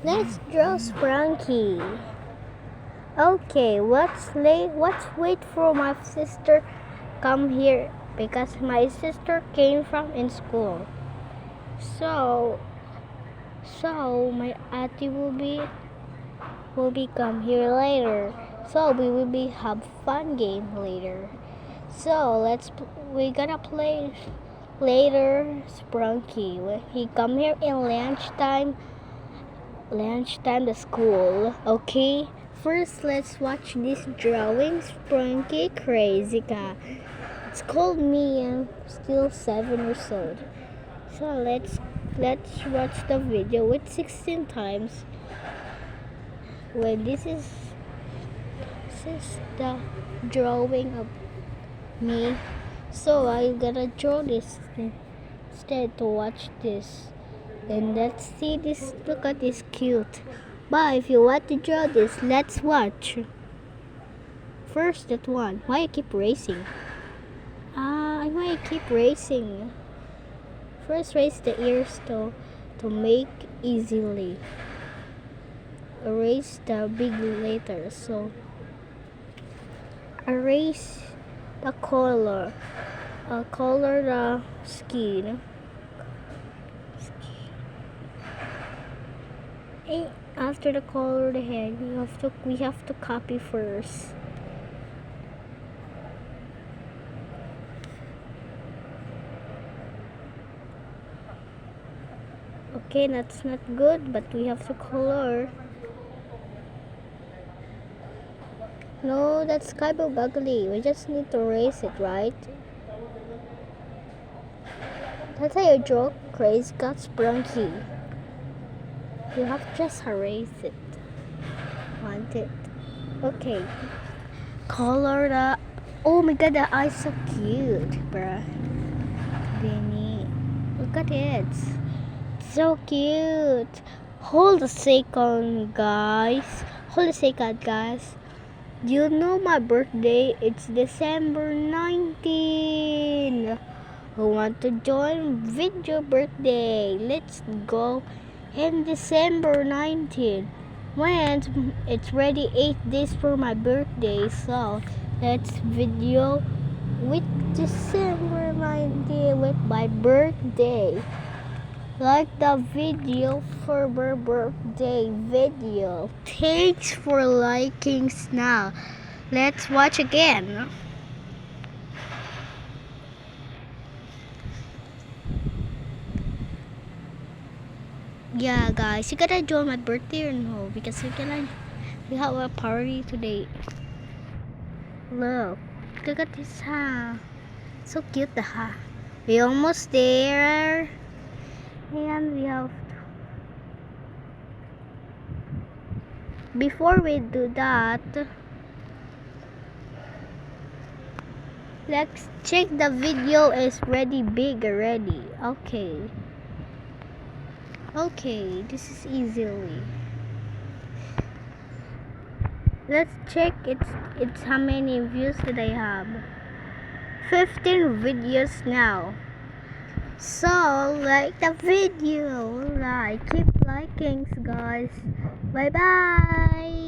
Let's draw Sprunky. Okay, let's wait for my sister come here because my sister came from in school. So my auntie will be come here later. So we will be have fun game later. So we gonna play later Sprunky. He come here in lunchtime to school. Okay. First, let's watch this drawing. Sprunky Crazy Cat. It's called me. I'm still 7 years old. So let's watch the video with 16 times. When this is the drawing of me. So I'm gonna draw this instead to watch this. And let's see this. Look at this cute. But if you want to draw this, let's watch. First, that one. Why I keep racing? Why I keep racing? First, raise the ears to make easily. Erase the big letters. So erase the color. Color the skin. After the color the head, we have to copy first. Okay, that's not good, but we have to color. No, that's kind of ugly. We just need to erase it, right? That's how you draw Crazy Cat Sprunky. You have to just erase it. Want it? Okay. Color the. Oh my god, the eyes so cute, bruh. Benny. Look at it. So cute. Hold a second, guys. Hold a second, guys. Do you know my birthday? It's December 19. Who want to join video birthday? Let's go. And December 19. When it's ready 8 days for my birthday, so let's video with December 19 with my birthday. Like the video for my birthday video. Thanks for liking now. Let's watch again. Yeah, guys, you gotta join my birthday or no? Because we have a party today. Look at this, huh? So cute, huh? We almost there, and we have. Before we do that, let's check the video is ready big already. Okay, this is easily. Let's check it's how many views did I have. 15 videos now. So like the video, keep liking, guys. Bye bye.